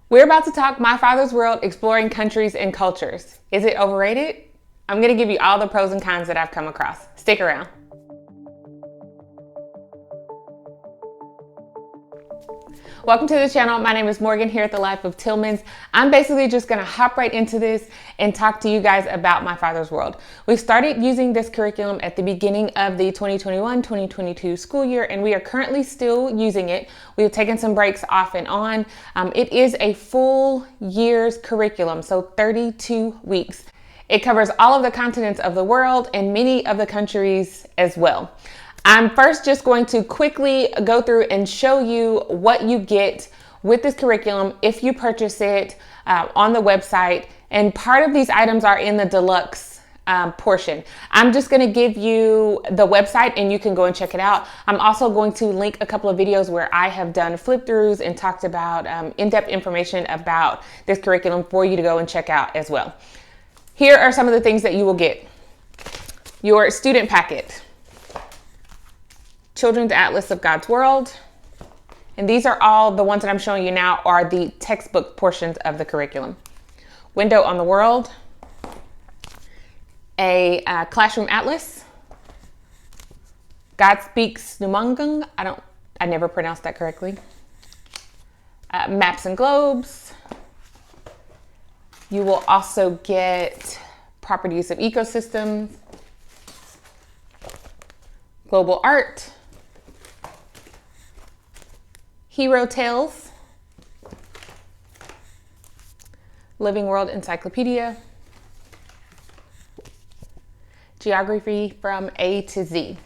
We're about to talk My Father's World, exploring countries and cultures. Is it overrated? I'm going to give you all the pros and cons that I've come across. Stick around. Welcome to the channel. My name is Morgan here at The Life of Tillmans. I'm basically just going to hop right into this and talk to you guys about My Father's World. We started using this curriculum at the beginning of the 2021-2022 school year, and we are currently still using it. We've taken some breaks off and on. It is a full year's curriculum, so 32 weeks. It covers all of the continents of the world and many of the countries as well. I'm first just going to quickly go through and show you what you get with this curriculum if you purchase it on the website. And part of these items are in the deluxe portion. I'm just going to give you the website and you can go and check it out. I'm also going to link a couple of videos where I have done flip throughs and talked about in-depth information about this curriculum for you to go and check out as well. Here are some of the things that you will get. Your student packet. Children's Atlas of God's World. And these are all the ones that I'm showing you now are the textbook portions of the curriculum. Window on the World. A classroom atlas. God Speaks Numungung. I never pronounced that correctly. Maps and globes. You will also get properties of ecosystems. Global art. Hero Tales, Living World Encyclopedia, Geography from A to Z.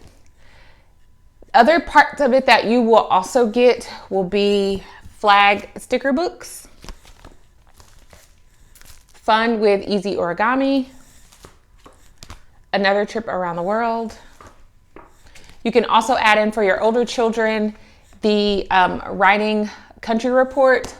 Other parts of it that you will also get will be flag sticker books, Fun with Easy Origami, Another Trip Around the World. You can also add in for your older children the writing country report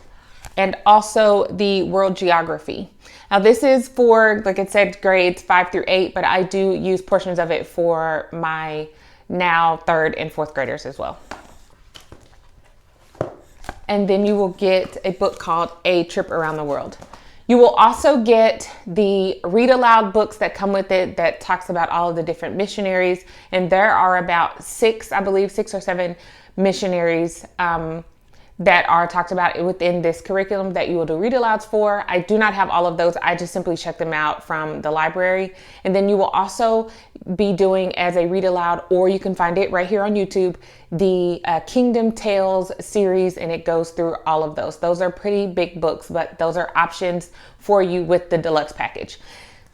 and also the world geography. Now this is for, like I said, grades 5 through 8, but I do use portions of it for my now 3rd and 4th graders as well. And then you will get a book called A Trip Around the World. You will also get the read aloud books that come with it that talks about all of the different missionaries. And there are about 6 or 7 missionaries that are talked about within this curriculum that you will do read alouds for. I do not have all of those. I just simply check them out from the library. And then you will also be doing as a read aloud, or you can find it right here on YouTube, the Kingdom Tales series, and it goes through all of those. Those are pretty big books, but those are options for you with the deluxe package.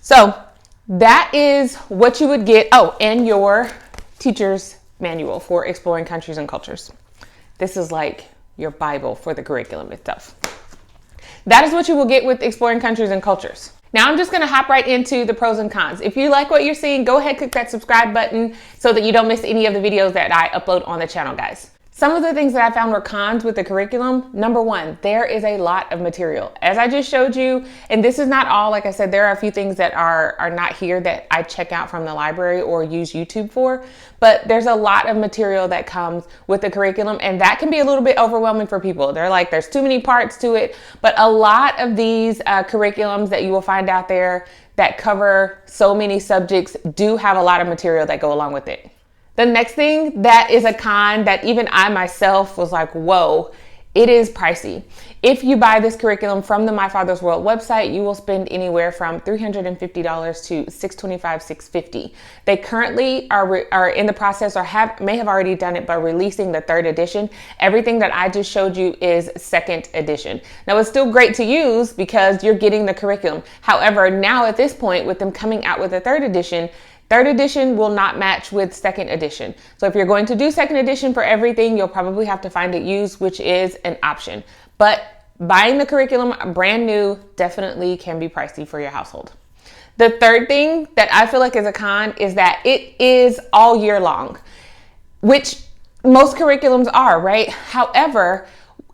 So that is what you would get. Oh, and your teacher's manual for exploring countries and cultures. This is like your Bible for the curriculum itself. That is what you will get with exploring countries and cultures. Now I'm just going to hop right into the pros and cons. If you like what you're seeing, go ahead, click that subscribe button so that you don't miss any of the videos that I upload on the channel, guys. Some of the things that I found were cons with the curriculum. Number one, there is a lot of material. As I just showed you, and this is not all, like I said, there are a few things that are not here that I check out from the library or use YouTube for, but there's a lot of material that comes with the curriculum, and that can be a little bit overwhelming for people. They're like, there's too many parts to it, but a lot of these curriculums that you will find out there that cover so many subjects do have a lot of material that go along with it. The next thing that is a con that even I myself was like, whoa, it is pricey. If you buy this curriculum from the My Father's World website, you will spend anywhere from $350 to $625, $650. They currently are in the process or may have already done it by releasing the 3rd edition. Everything that I just showed you is 2nd edition. Now it's still great to use because you're getting the curriculum. However, now at this point with them coming out with the 3rd edition, 3rd edition will not match with 2nd edition. So if you're going to do 2nd edition for everything, you'll probably have to find it used, which is an option. But buying the curriculum brand new definitely can be pricey for your household. The third thing that I feel like is a con is that it is all year long, which most curriculums are, right? However,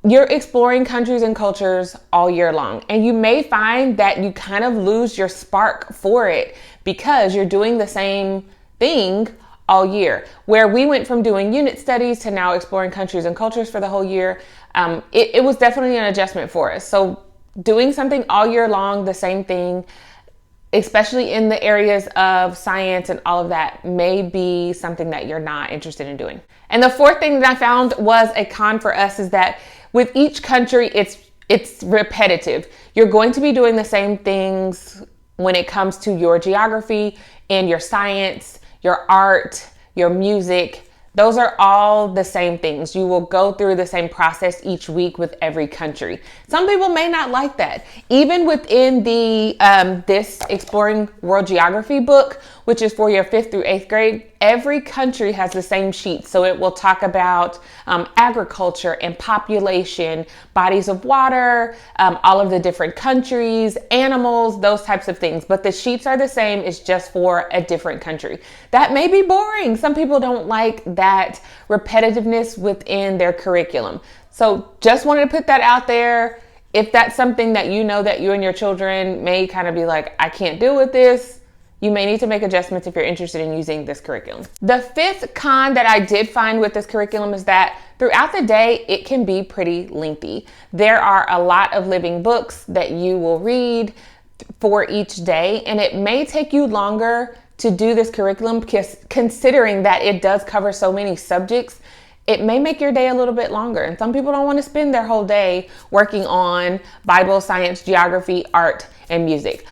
you're exploring countries and cultures all year long, and you may find that you kind of lose your spark for it because you're doing the same thing all year. Where we went from doing unit studies to now exploring countries and cultures for the whole year, it was definitely an adjustment for us. So doing something all year long, the same thing, especially in the areas of science and all of that, may be something that you're not interested in doing. And the fourth thing that I found was a con for us is that with each country, it's repetitive. You're going to be doing the same things when it comes to your geography and your science, your art, your music. Those are all the same things. You will go through the same process each week with every country. Some people may not like that. Even within the this Exploring World Geography book, which is for your 5th through 8th grade, every country has the same sheet. So it will talk about agriculture and population, bodies of water, all of the different countries, animals, those types of things. But the sheets are the same. It's just for a different country. That may be boring. Some people don't like that repetitiveness within their curriculum. So just wanted to put that out there. If that's something that you know that you and your children may kind of be like, I can't deal with this, you may need to make adjustments if you're interested in using this curriculum. The fifth con that I did find with this curriculum is that throughout the day, it can be pretty lengthy. There are a lot of living books that you will read for each day, and it may take you longer to do this curriculum because considering that it does cover so many subjects, it may make your day a little bit longer. And some people don't want to spend their whole day working on Bible, science, geography, art, and music.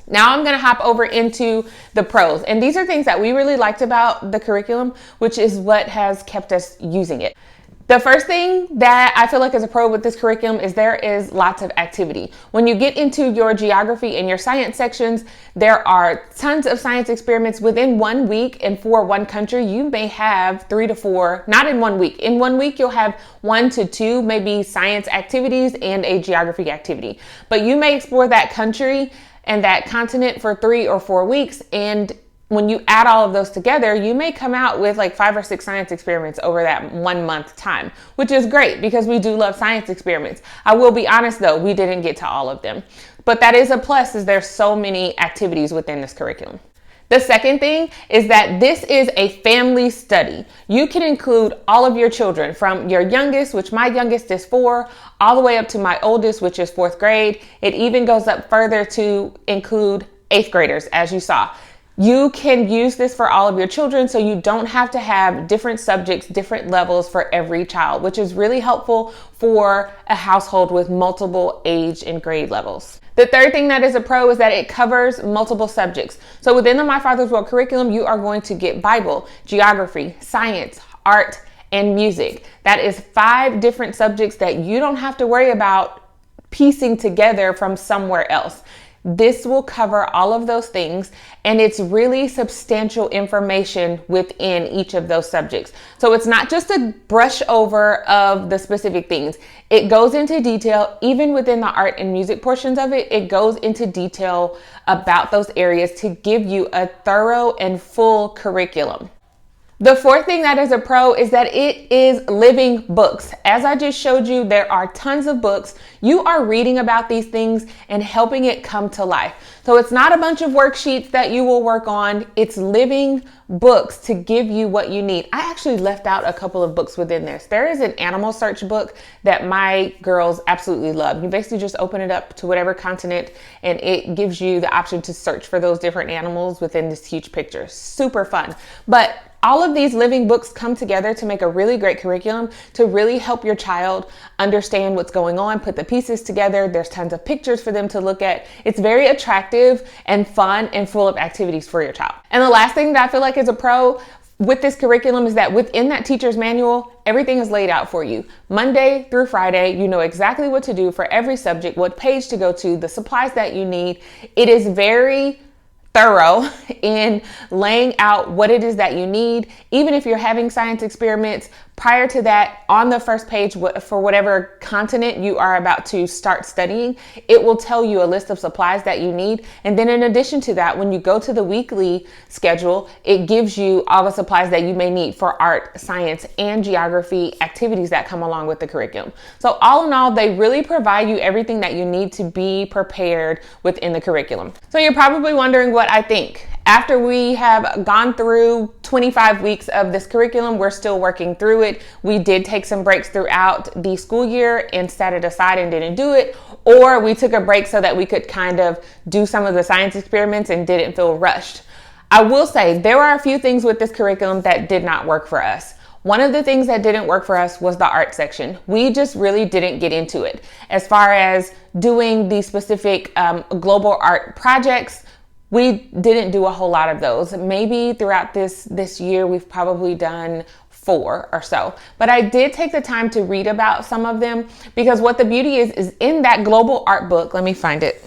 Now I'm going to hop over into the pros. And these are things that we really liked about the curriculum, which is what has kept us using it. The first thing that I feel like is a pro with this curriculum is there is lots of activity. When you get into your geography and your science sections, there are tons of science experiments within 1 week. And for one country, you may have 3 to 4, not in 1 week. In 1 week, you'll have 1 to 2, maybe science activities and a geography activity. But you may explore that country and that continent for 3 or 4 weeks. And when you add all of those together, you may come out with like 5 or 6 science experiments over that 1 month time, which is great because we do love science experiments. I will be honest though, we didn't get to all of them, but that is a plus is there's so many activities within this curriculum. The second thing is that this is a family study. You can include all of your children from your youngest, which my youngest is 4, all the way up to my oldest, which is 4th grade. It even goes up further to include 8th graders, as you saw. You can use this for all of your children, so you don't have to have different subjects, different levels for every child, which is really helpful for a household with multiple age and grade levels. The third thing that is a pro is that it covers multiple subjects. So within the My Father's World curriculum, you are going to get Bible, geography, science, art, and music. That is 5 different subjects that you don't have to worry about piecing together from somewhere else. This will cover all of those things, and it's really substantial information within each of those subjects. So it's not just a brush over of the specific things. It goes into detail, even within the art and music portions of it, it goes into detail about those areas to give you a thorough and full curriculum. The fourth thing that is a pro is that it is living books. As I just showed you, there are tons of books. You are reading about these things and helping it come to life. So it's not a bunch of worksheets that you will work on. It's living books to give you what you need. I actually left out a couple of books within this. There is an animal search book that my girls absolutely love. You basically just open it up to whatever continent and it gives you the option to search for those different animals within this huge picture. Super fun. But all of these living books come together to make a really great curriculum to really help your child understand what's going on, put the pieces together. There's tons of pictures for them to look at. It's very attractive and fun and full of activities for your child. And the last thing that I feel like is a pro with this curriculum is that within that teacher's manual, everything is laid out for you. Monday through Friday, you know exactly what to do for every subject, what page to go to, the supplies that you need. It is very thorough in laying out what it is that you need. Even if you're having science experiments prior to that, on the first page for whatever continent you are about to start studying, it will tell you a list of supplies that you need. And then in addition to that, when you go to the weekly schedule, it gives you all the supplies that you may need for art, science, and geography activities that come along with the curriculum. So all in all, they really provide you everything that you need to be prepared within the curriculum. So you're probably wondering what I think. After we have gone through 25 weeks of this curriculum, we're still working through it. We did take some breaks throughout the school year and set it aside and didn't do it, or we took a break so that we could kind of do some of the science experiments and didn't feel rushed. I will say there are a few things with this curriculum that did not work for us. One of the things that didn't work for us was the art section. We just really didn't get into it. As far as doing the specific global art projects, we didn't do a whole lot of those. Maybe throughout this year, we've probably done 4 or so. But I did take the time to read about some of them, because what the beauty is in that global art book, let me find it.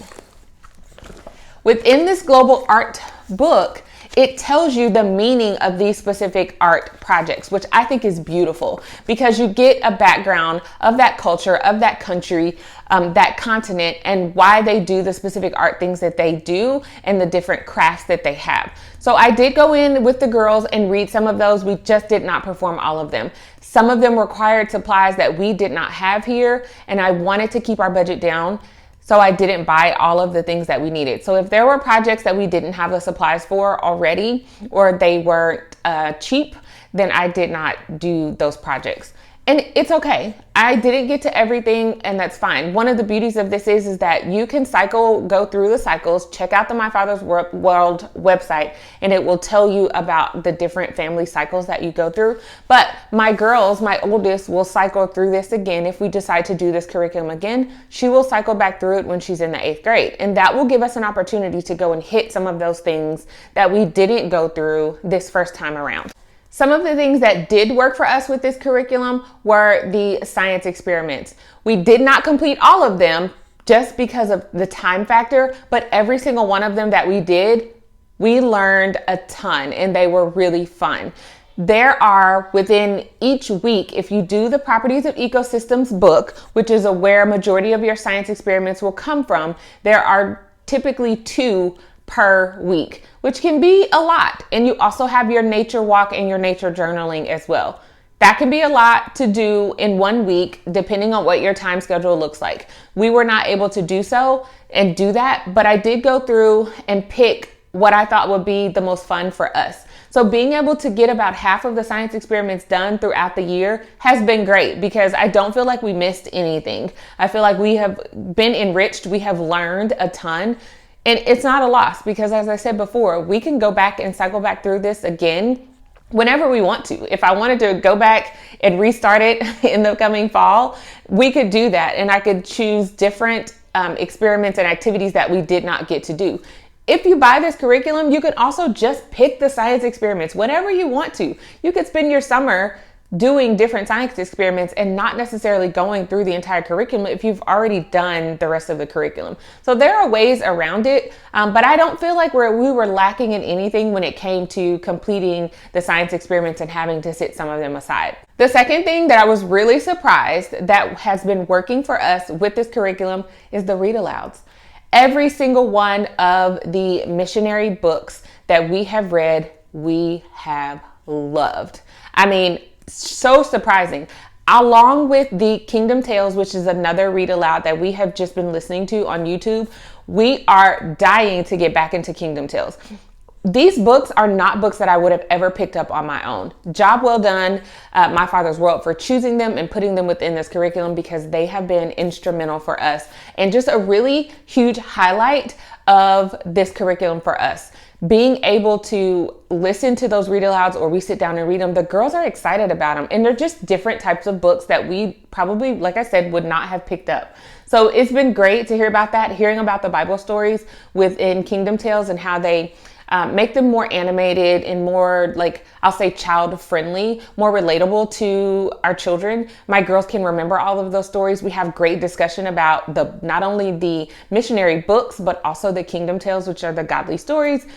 Within this global art book, it tells you the meaning of these specific art projects, which I think is beautiful, because you get a background of that culture, of that country, that continent, and why they do the specific art things that they do and the different crafts that they have. So I did go in with the girls and read some of those. We just did not perform all of them. Some of them required supplies that we did not have here, and I wanted to keep our budget down. So I didn't buy all of the things that we needed. So if there were projects that we didn't have the supplies for already, or they weren't cheap, then I did not do those projects. And it's okay. I didn't get to everything, and that's fine. One of the beauties of this is that you can go through the cycles, check out the My Father's World website, and it will tell you about the different family cycles that you go through. But my girls, my oldest, will cycle through this again. If we decide to do this curriculum again, she will cycle back through it when she's in the 8th grade. And that will give us an opportunity to go and hit some of those things that we didn't go through this first time around. Some of the things that did work for us with this curriculum were the science experiments. We did not complete all of them just because of the time factor, but every single one of them that we did, we learned a ton, and they were really fun. There are, within each week, if you do the Properties of Ecosystems book, which is where a majority of your science experiments will come from, there are typically 2 per week, which can be a lot. And you also have your nature walk and your nature journaling as well. That can be a lot to do in 1 week, depending on what your time schedule looks like. We were not able to do that, but I did go through and pick what I thought would be the most fun for us. So being able to get about half of the science experiments done throughout the year has been great, because I don't feel like we missed anything. I feel like we have been enriched. We have learned a ton. And it's not a loss, because as I said before, we can go back and cycle back through this again whenever we want to. If I wanted to go back and restart it in the coming fall, we could do that. And I could choose different experiments and activities that we did not get to do. If you buy this curriculum, you can also just pick the science experiments whenever you want to. You could spend your summer doing different science experiments and not necessarily going through the entire curriculum if you've already done the rest of the curriculum. So there are ways around it, but I don't feel like we were lacking in anything when it came to completing the science experiments and having to set some of them aside. The second thing that I was really surprised that has been working for us with this curriculum is the read alouds. Every single one of the missionary books that we have read, we have loved. I mean, so surprising. Along with the Kingdom Tales, which is another read aloud that we have just been listening to on YouTube, we are dying to get back into Kingdom Tales. These books are not books that I would have ever picked up on my own. Job well done, My Father's World, for choosing them and putting them within this curriculum, because they have been instrumental for us and just a really huge highlight of this curriculum for us. Being able to listen to those read alouds, or we sit down and read them, the girls are excited about them. And they're just different types of books that we probably, like I said, would not have picked up. So it's been great to hear about that, hearing about the Bible stories within Kingdom Tales and how they make them more animated and more, like, I'll say child friendly, more relatable to our children. My girls can remember all of those stories. We have great discussion about not only the missionary books, but also the Kingdom Tales, which are the godly stories.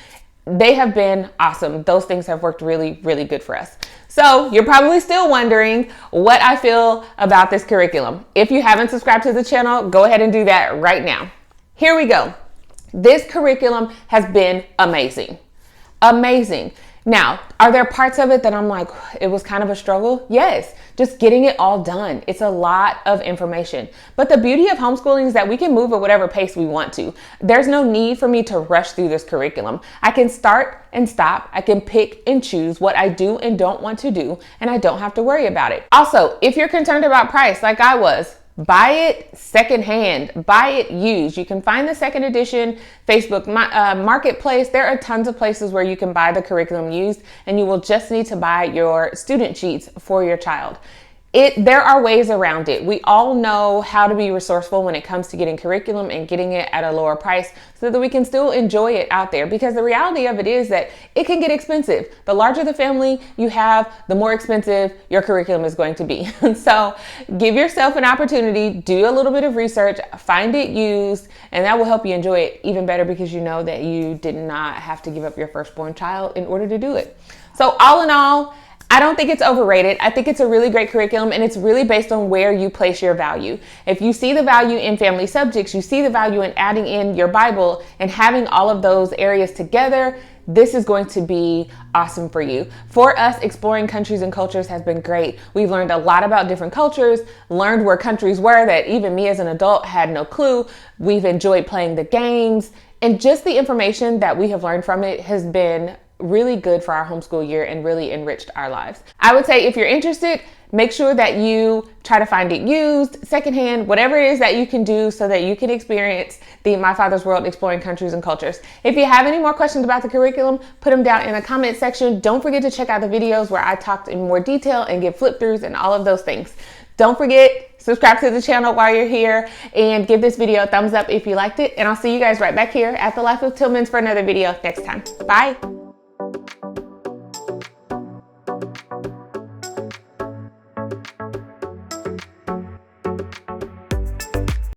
They have been awesome. Those things have worked really, really good for us. So you're probably still wondering what I feel about this curriculum. If you haven't subscribed to the channel, go ahead and do that right now. Here we go. This curriculum has been amazing. Amazing. Now, are there parts of it that I'm like, it was kind of a struggle? Yes, just getting it all done. It's a lot of information. But the beauty of homeschooling is that we can move at whatever pace we want to. There's no need for me to rush through this curriculum. I can start and stop. I can pick and choose what I do and don't want to do, and I don't have to worry about it. Also, if you're concerned about price like I was, buy it secondhand, buy it used. You can find the second edition Facebook marketplace. There are tons of places where you can buy the curriculum used, and you will just need to buy your student sheets for your child. There are ways around it. We all know how to be resourceful when it comes to getting curriculum and getting it at a lower price so that we can still enjoy it out there, because the reality of it is that it can get expensive. The larger the family you have, the more expensive your curriculum is going to be. So give yourself an opportunity, do a little bit of research, find it used, and that will help you enjoy it even better because you know that you did not have to give up your firstborn child in order to do it. So all in all, I don't think it's overrated. I think it's a really great curriculum, and it's really based on where you place your value. If you see the value in family subjects, you see the value in adding in your Bible and having all of those areas together, this is going to be awesome for you. For us, exploring countries and cultures has been great. We've learned a lot about different cultures, learned where countries were that even me as an adult had no clue. We've enjoyed playing the games, and just the information that we have learned from it has been really good for our homeschool year and really enriched our lives. I would say if you're interested, make sure that you try to find it used, secondhand, whatever it is that you can do so that you can experience the My Father's World Exploring Countries and Cultures. If you have any more questions about the curriculum, put them down in the comment section. Don't forget to check out the videos where I talked in more detail and give flip throughs and all of those things. Don't forget, subscribe to the channel while you're here and give this video a thumbs up if you liked it. And I'll see you guys right back here at The Life of Tillmans for another video next time. Bye.